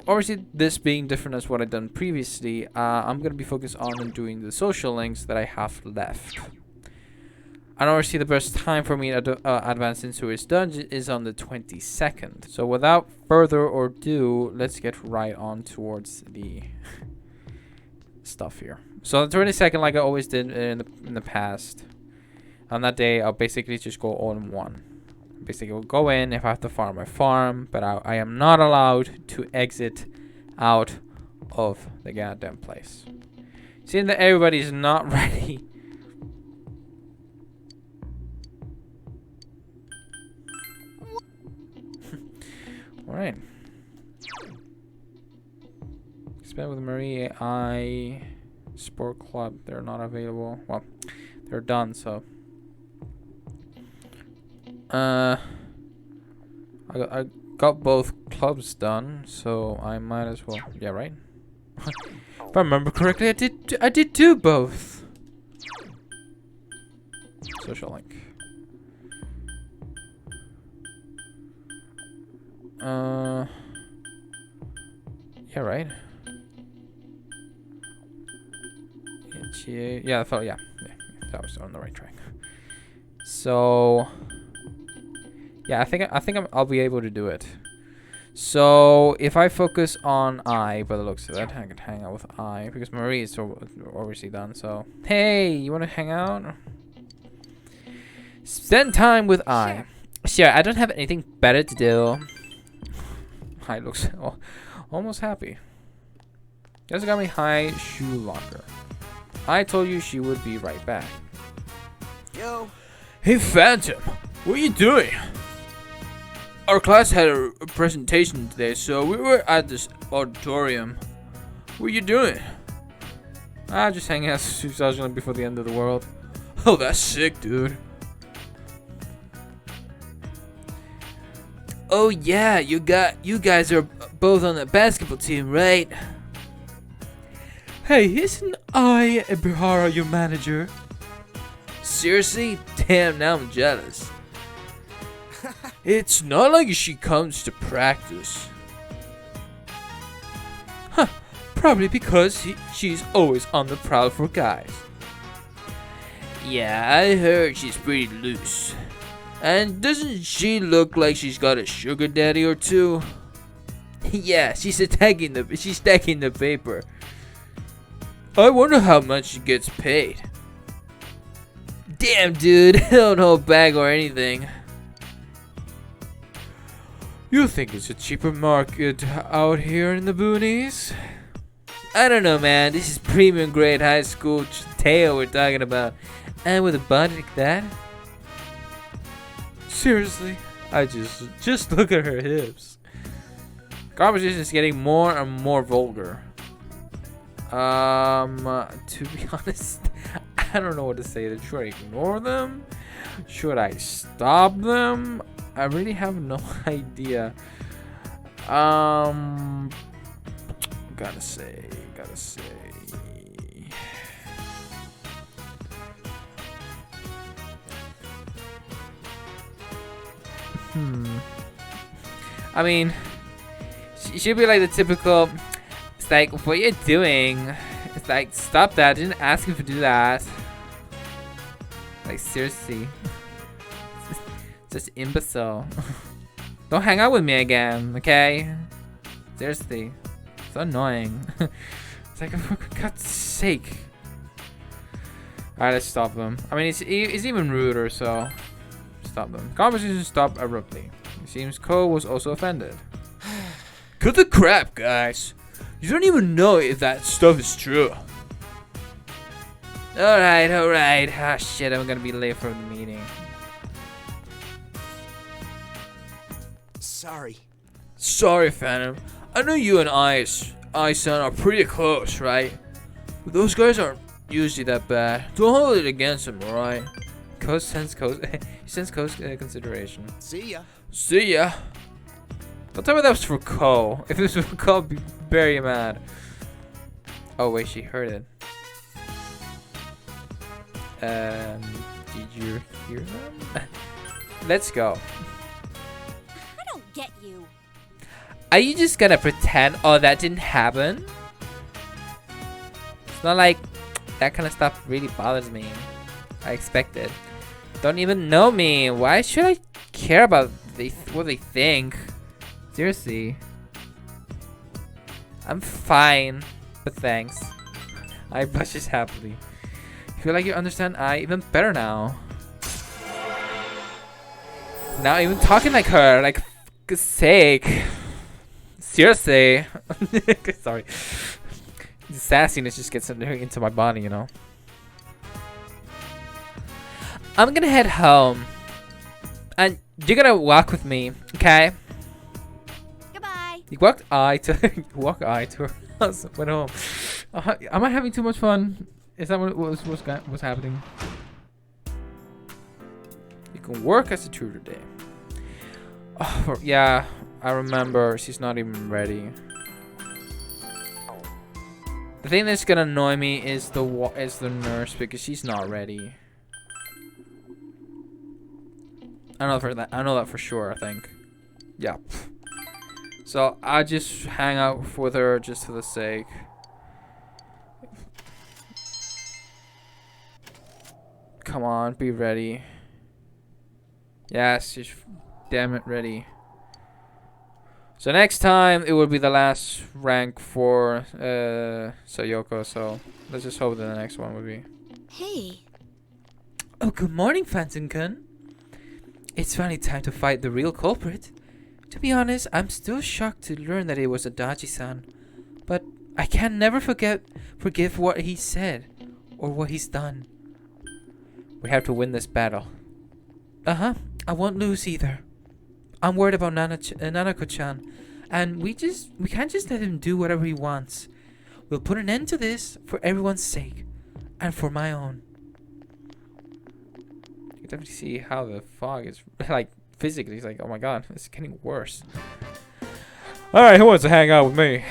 obviously this being different as what I've done previously, I'm gonna be focused on doing the social links that I have left. And obviously the best time for me to advance into his dungeon is on the 22nd. So without further ado, let's get right on towards the stuff here. So on the 22nd, like I always did in the past, on that day I'll basically just go all in one. Basically I'll go in. If I have to farm, I farm, but I am not allowed to exit out of the goddamn place. Seeing that everybody's not ready. Alright. Spend with Marie, Sport Club, they're not available. Well, they're done, so. I got both clubs done, so I might as well. Yeah, right? If I remember correctly, I did do both. Social link. Yeah, right. Yeah, I thought, yeah, that was on the right track. So, yeah, I think I'll be able to do it. So if I focus on I, by the looks of it, I can hang out with I because Marie is obviously done. So hey, you want to hang out? Spend time with I. Sure, I don't have anything better to do. I looks almost happy. Just got me high shoe locker. I told you she would be right back. Yo. Hey Phantom, what are you doing? Our class had a presentation today, so we were at this auditorium. What are you doing? Just hanging out socially before the end of the world. Oh, that's sick, dude. Oh yeah, you guys are both on the basketball team, right? Hey, isn't I Bihara your manager? Seriously? Damn, now I'm jealous. It's not like she comes to practice. Huh, probably because she's always on the prowl for guys. Yeah, I heard she's pretty loose. And doesn't she look like she's got a sugar daddy or two? Yeah, she's stacking the paper. I wonder how much she gets paid. Damn, dude, I don't know bag or anything. You think it's a cheaper market out here in the boonies? I don't know, man. This is premium grade high school tale we're talking about. And with a body like that? Seriously? I just look at her hips. Conversation is getting more and more vulgar. To be honest, I don't know what to say. Should I ignore them? Should I stop them? I really have no idea. Gotta say. I mean, she should be like the typical. It's like, what you doing? It's like, stop that! I didn't ask you to do that. Like, seriously. Just imbecile. Don't hang out with me again, okay? Seriously. So annoying. It's like, for God's sake. Alright, let's stop them. I mean, it's even ruder, so stop them. Conversation stopped abruptly. It seems Ko was also offended. Cut the crap, guys. You don't even know if that stuff is true. Alright. Ah, shit, I'm gonna be late for the meeting. Sorry, Phantom. I know you and I-san are pretty close, right? But those guys aren't usually that bad. Don't hold it against them, alright? Sends consideration. See ya. Don't tell me that was for Ko. If it was for Ko, I'd be very mad. Oh wait, she heard it. Did you hear them? Let's go. I don't get you. Are you just gonna pretend that didn't happen? It's not like that kind of stuff really bothers me. I expected. Don't even know me. Why should I care about what they think? Seriously. I'm fine, but thanks. I blushes happily. Feel like you understand I even better now. Now even talking like her, like, for God's sake. Seriously. Sorry. The sassiness just gets into my body, you know. I'm gonna head home. And you're gonna walk with me, okay? Goodbye. You walk I to her house. Went home. Am I having too much fun? Is that what's happening? You can work as a tutor today. Oh yeah, I remember. She's not even ready. The thing that's gonna annoy me is the nurse, because she's not ready. I know that for sure. I think. Yeah. So I just hang out with her just for the sake. Come on, be ready. Yes, she's damn it ready. So next time it will be the last rank for Sayoko. So let's just hope that the next one will be. Hey. Oh, good morning, Phantom-kun. It's finally time to fight the real culprit. To be honest, I'm still shocked to learn that it was Adachi-san. But I can never forgive what he said or what he's done. We have to win this battle. I won't lose either. I'm worried about Nanako-chan, and we can't just let him do whatever he wants. We'll put an end to this for everyone's sake, and for my own. You can definitely see how the fog is like physically. It's like, oh my god, it's getting worse. All right, who wants to hang out with me?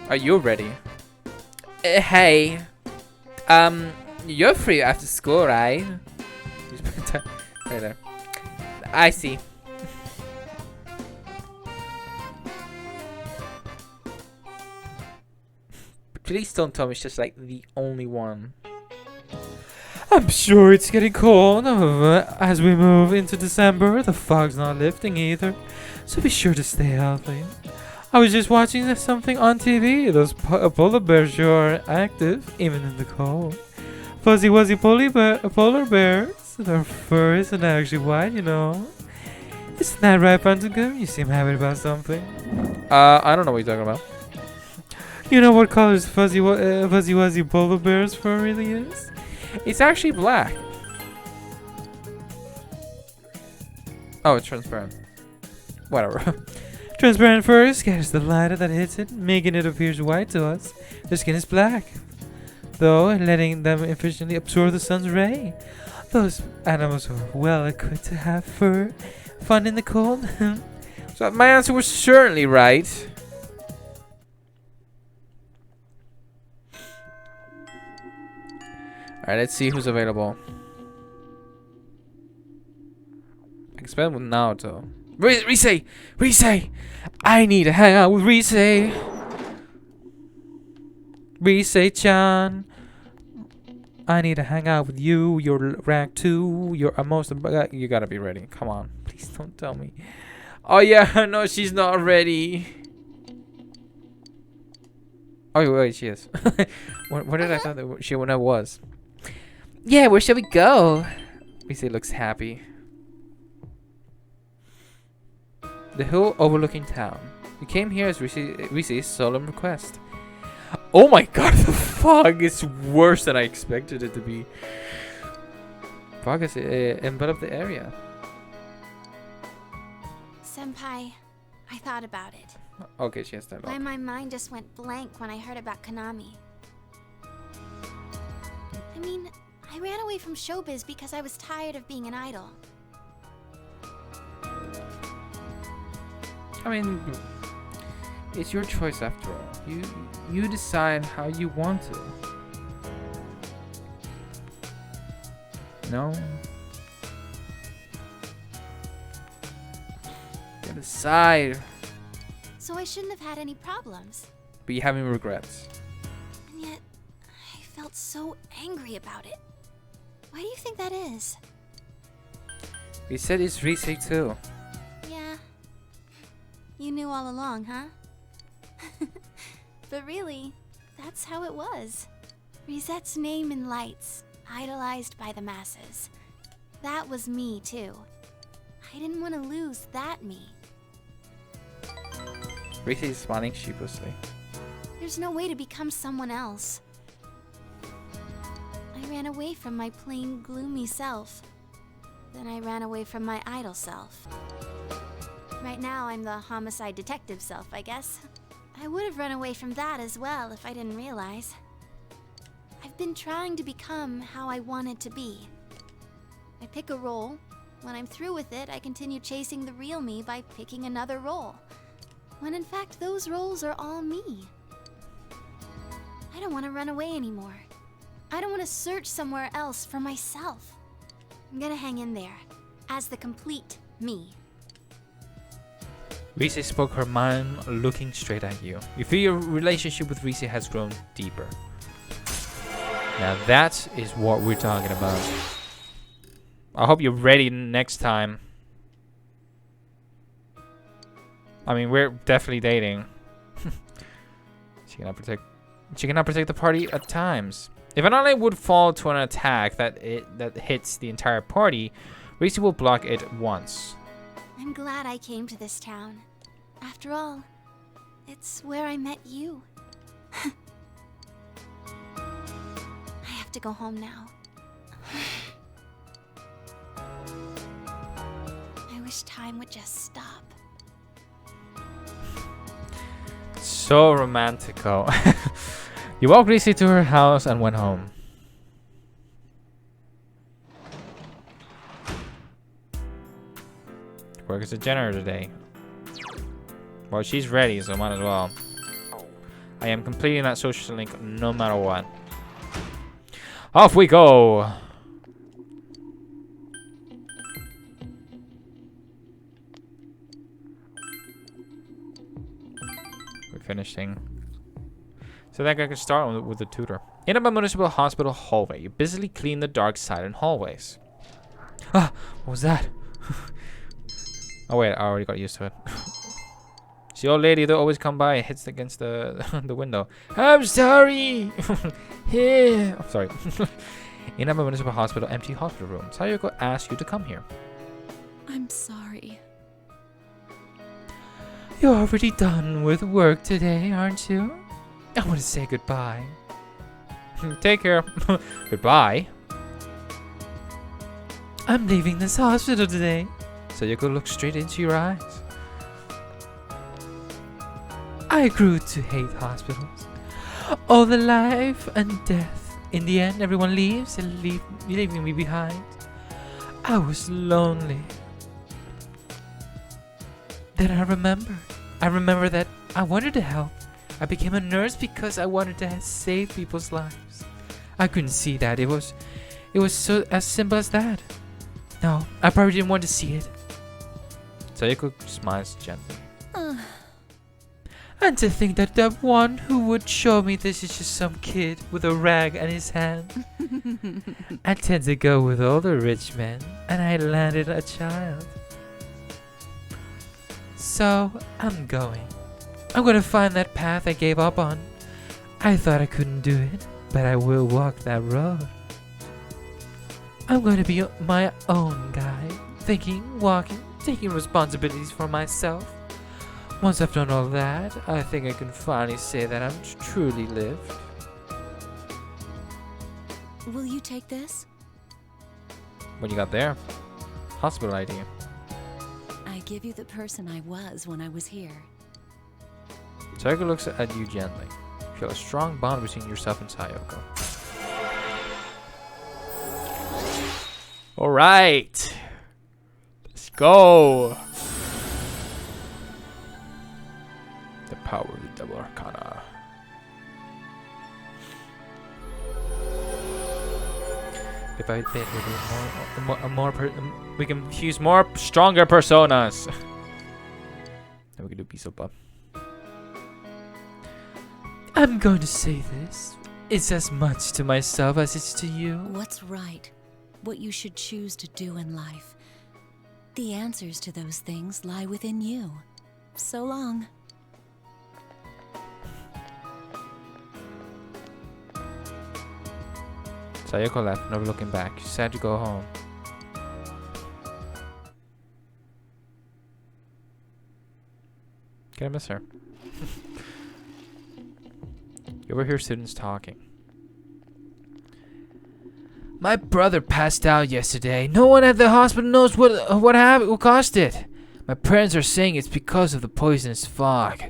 Are you ready? Hey, you're free after school, right? Right there. I see. Please don't tell me it's just like the only one. I'm sure it's getting cold. As we move into December, the fog's not lifting either. So be sure to stay healthy. I was just watching something on TV. Those polar bears sure are active, even in the cold. Fuzzy wuzzy polar bears. Their fur isn't actually white, you know. Isn't that right, Phantom? You seem happy about something. I don't know what you're talking about. You know what colors fuzzy wuzzy polar bear's fur really is? It's actually black. Oh, it's transparent. Whatever. Transparent fur scatters the light that hits it, making it appear white to us. Their skin is black, though, letting them efficiently absorb the sun's ray. Those animals are well equipped to have fun in the cold. So my answer was certainly right. Alright, let's see who's available. I can spell with Naoto. Rise! I need to hang out with Rise! Rise-chan! I need to hang out with you. You're rank 2. You're a most... You gotta be ready. Come on. Please don't tell me. Oh yeah, no, she's not ready. Oh wait, she is. What did I thought that she was? Yeah, where shall we go? Rise looks happy. The hill overlooking town. We came here as Rise's solemn request. Oh my god, the fog is worse than I expected it to be. Fog has enveloped the area. Senpai, I thought about it. Okay, she has that. Why my mind just went blank when I heard about Konami. I mean, I ran away from showbiz because I was tired of being an idol. I mean, it's your choice after all. You decide how you want to. No. You decide. So I shouldn't have had any problems. But you're having regrets. And yet, I felt so angry about it. Why do you think that is? We said it's Rise too. Yeah. You knew all along, huh? But really, that's how it was. Risette's name in lights, idolized by the masses. That was me, too. I didn't want to lose that me. Rise is smiling sheepishly. There's no way to become someone else. I ran away from my plain, gloomy self. Then I ran away from my idol self. Right now, I'm the homicide detective self, I guess. I would have run away from that as well if I didn't realize. I've been trying to become how I wanted to be. I pick a role. When I'm through with it, I continue chasing the real me by picking another role. When in fact, those roles are all me. I don't want to run away anymore. I don't want to search somewhere else for myself. I'm gonna hang in there, as the complete me. Rise spoke her mind, looking straight at you. You feel your relationship with Rise has grown deeper. Now that is what we're talking about. I hope you're ready next time. I mean, we're definitely dating. She cannot protect the party at times. If an ally would fall to an attack that hits the entire party, Rise will block it once. I'm glad I came to this town. After all, it's where I met you. I have to go home now. wish time would just stop. So romantical. You walked Lizzie to her house and went home. Work as a janitor today. Well, she's ready, so might as well. I am completing that social link no matter what. Off we go! We're finishing. So that guy can start with the tutor. In a municipal hospital hallway, you busily clean the dark silent hallways. Ah, what was that? Oh wait, I already got used to it. It's the old lady that always come by and hits against the the window. I'm sorry. Here. I'm sorry. In a municipal hospital, empty hospital room, Sayoko asked you to come here. I'm sorry. You're already done with work today, aren't you? I want to say goodbye. Take care. Goodbye. I'm leaving this hospital today. Sayoko looked straight into your eyes. I grew to hate hospitals. All the life and death. In the end, everyone leaves and leaving me behind. I was lonely. Then I remember that I wanted to help. I became a nurse because I wanted to save people's lives. I couldn't see that. It was so as simple as that. No, I probably didn't want to see it. Sayoko smiles gently. And to think that the one who would show me this is just some kid with a rag in his hand. I tend to go with all the rich men, and I landed a child. So, I'm going. I'm gonna find that path I gave up on. I thought I couldn't do it, but I will walk that road. I'm gonna be my own guy, thinking, walking, taking responsibilities for myself. Once I've done all that, I think I can finally say that I'm truly lived. Will you take this? What you got there? Hospital ID. I give you the person I was when I was here. Sayoko looks at you gently. You feel a strong bond between yourself and Sayoko. Alright. Let's go. The power of the double arcana. If I did we can use more stronger personas. Then we can do Bisopa. I'm going to say this. It's as much to myself as it's to you. What's right? What you should choose to do in life. The answers to those things lie within you. So long. Sayoko left, never looking back. She sad to go home. Can I miss her? You ever hear students talking? My brother passed out yesterday. No one at the hospital knows what happened, what caused it. My parents are saying it's because of the poisonous fog.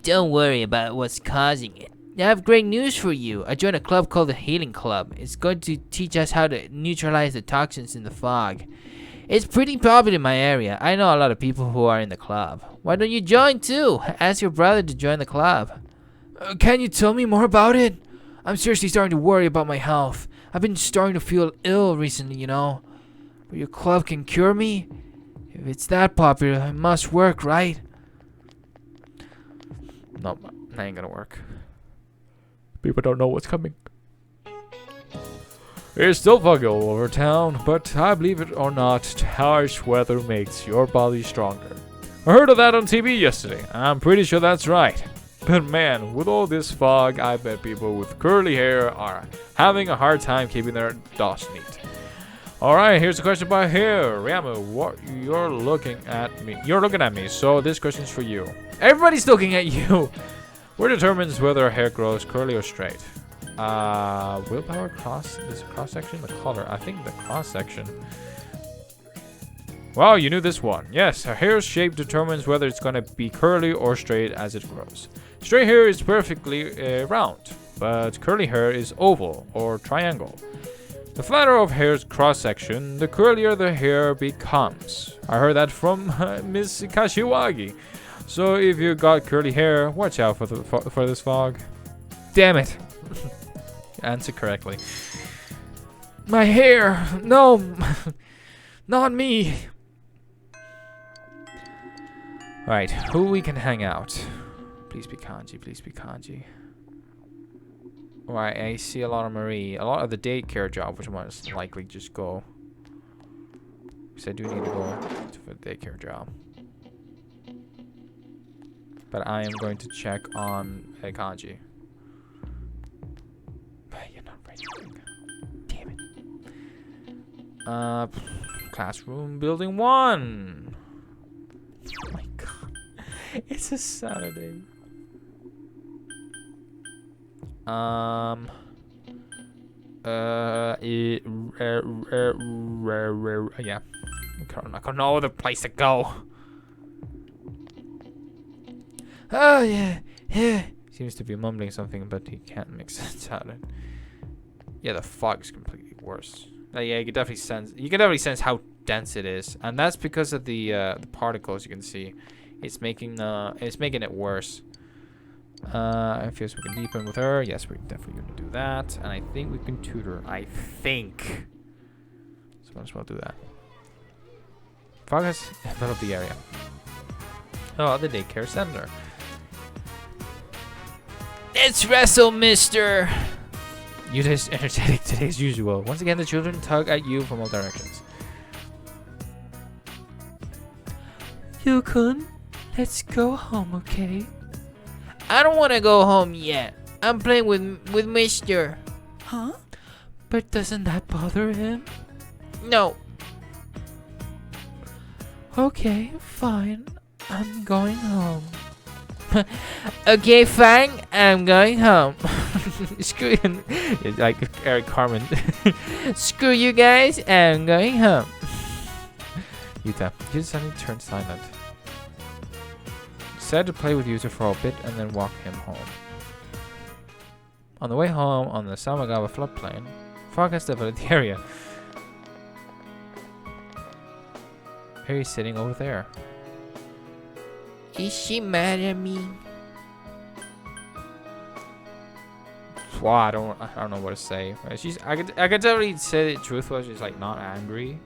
Don't worry about what's causing it. I have great news for you. I joined a club called the Healing Club. It's going to teach us how to neutralize the toxins in the fog. It's pretty popular in my area. I know a lot of people who are in the club. Why don't you join too? Ask your brother to join the club. Can you tell me more about it? I'm seriously starting to worry about my health. I've been starting to feel ill recently, you know. But your club can cure me? If it's that popular, it must work, right? No, that ain't gonna work. People don't know what's coming. It's still foggy all over town, but I believe it or not, harsh weather makes your body stronger. I heard of that on TV yesterday. I'm pretty sure that's right. But man, with all this fog, I bet people with curly hair are having a hard time keeping their dosh neat. Alright, here's a question by here. Ryamu, what you're looking at me. You're looking at me, so this question's for you. Everybody's looking at you! What determines whether a hair grows curly or straight? Willpower, cross section, the color. I think the cross section. Well, you knew this one. Yes, her hair's shape determines whether it's gonna be curly or straight as it grows. Straight hair is perfectly round, but curly hair is oval or triangle. The flatter of hair's cross-section, the curlier the hair becomes. I heard that from Miss Kashiwagi. So if you got curly hair, watch out for this fog. Damn it. Answer correctly. My hair! No! Not me! Right, who we can hang out? Please be kanji, please be kanji. Right, I see a lot of Marie. A lot of the daycare job, which most likely just go. Because I do need to go for the daycare job. But I am going to check on kanji. You're not ready. Damn it. Classroom building 1. Oh my god. It's a Saturday. Yeah. I got no other place to go. Oh yeah, yeah. Seems to be mumbling something, but he can't make sense out of it. Yeah, the fog's completely worse. Yeah, you can definitely sense. You can definitely sense how dense it is, and that's because of the particles. You can see, it's making it worse. I feel so we can deepen with her. Yes, we're definitely gonna do that, and I think we can tutor. I think. So might as well do that. Fog has enveloped the area. Oh, the daycare center. Let's wrestle, mister! You just energetic today as usual. Once again, the children tug at you from all directions. Yukun, let's go home, okay? I don't want to go home yet. I'm playing with Mister. Huh? But doesn't that bother him? No. Okay, fine. I'm going home. Okay, fine. I'm going home. Screw you. It's like Eric Carmen. Screw you guys. I'm going home. Yuta, you suddenly turned silent. Decided to play with Yuta for a bit and then walk him home. On the way home on the Samagawa floodplain, fog has developed the area. Harry's sitting over there. Is she mad at me? Wow, I don't know what to say. I could definitely say the truth was she's like not angry.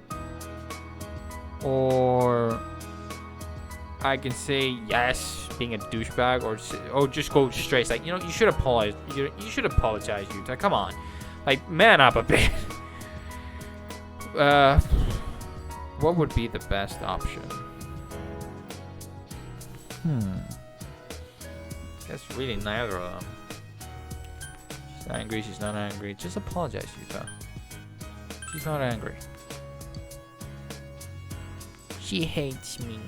Or I can say yes, being a douchebag, or just go straight. It's like, you know, you should apologize. You should apologize, Yuta. Come on, like man up a bit. What would be the best option? Guess really neither of them. She's angry. She's not angry. Just apologize, Yuta. She's not angry. She hates me.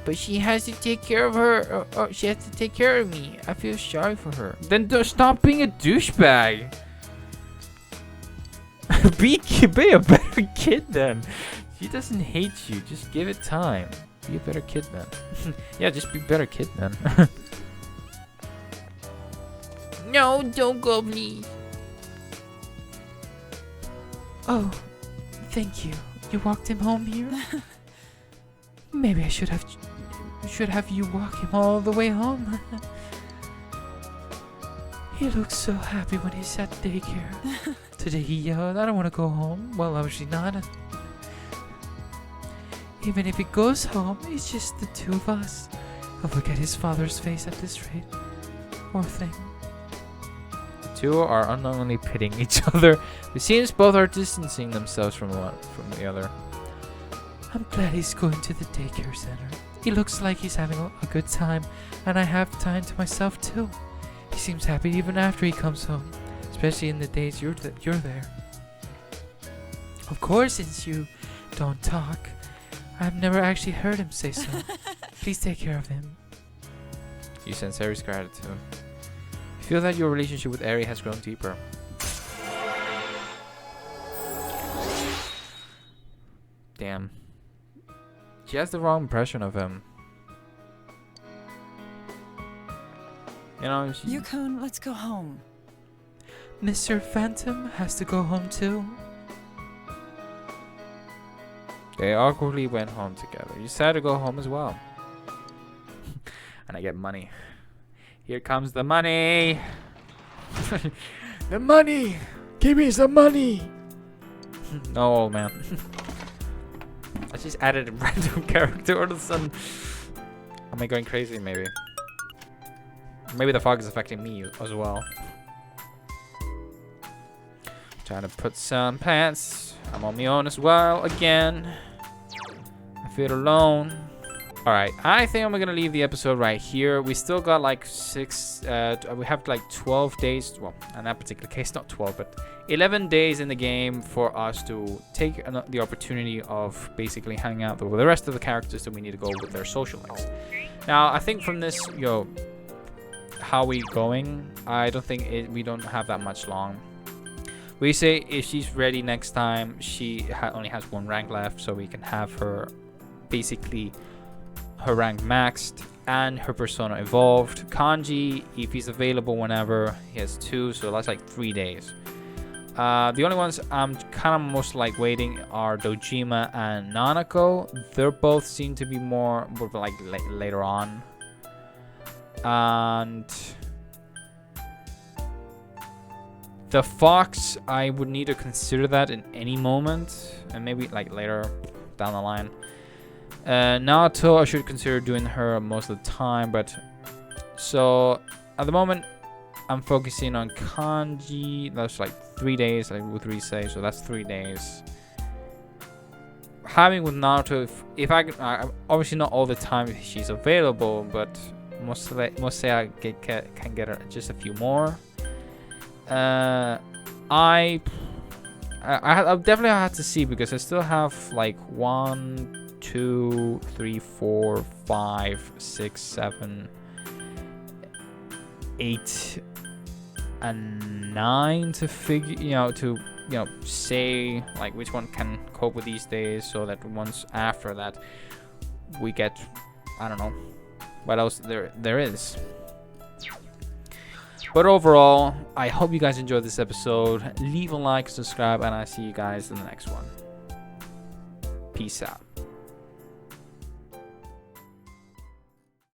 But she has to take care of her. She has to take care of me. I feel sorry for her. Then stop being a douchebag. Be a better kid then. She doesn't hate you. Just give it time. Be a better kid then. Yeah, just be a better kid then. No, don't go, please. Oh, thank you. You walked him home here? Maybe I should have you walk him all the way home. He looks so happy when he's at daycare. Today he yelled, I don't want to go home. Well, obviously not. Even if he goes home, it's just the two of us. He'll forget his father's face at this rate. Poor thing. The two are unknowingly pitting each other. It seems both are distancing themselves from the other. I'm glad he's going to the daycare center. He looks like he's having a good time, and I have time to myself too. He seems happy even after he comes home, especially in the days you're there. Of course, since you don't talk, I've never actually heard him say so. Please take care of him. You sense Eri's gratitude. You feel that your relationship with Eri has grown deeper. Damn. She has the wrong impression of him. You know, Yukon, let's go home. Mr. Phantom has to go home too. They awkwardly went home together. You decided to go home as well. And I get money. Here comes the money. The money. Give me some money. No, old man. I just added a random character all of a sudden. Am I going crazy? Maybe. Maybe the fog is affecting me as well. Trying to put some pants. I'm on my own as well again. I feel alone. Alright, I think I'm gonna leave the episode right here. We still got like we have like 12 days, well, in that particular case, not 12, but 11 days in the game for us to take the opportunity of basically hanging out with the rest of the characters that we need to go with their social links. Now, I think from this, how we going, I don't think we don't have that much long. We say if she's ready next time, she only has 1 rank left, so we can have her basically her rank maxed and her persona evolved. Kanji, if he's available whenever, he has 2, so that's like 3 days. The only ones I'm kind of most like waiting are Dojima and Nanako. They're both seem to be more like later on. And the Fox, I would need to consider that in any moment, and maybe like later down the line. Naoto, I should consider doing her most of the time, but so at the moment I'm focusing on Kanji. That's like 3 days, like with Risei, so that's 3 days. Having with Naruto, if I obviously not all the time she's available, but most say I can get her just a few more. I definitely have to see, because I still have like 1, 2, 3, 4, 5, 6, 7, 8, and 9 to figure, to say like which one can cope with these days, so that once after that we get, I don't know what else there is. But overall, I hope you guys enjoyed this episode. Leave a like, subscribe, and I'll see you guys in the next one. Peace out.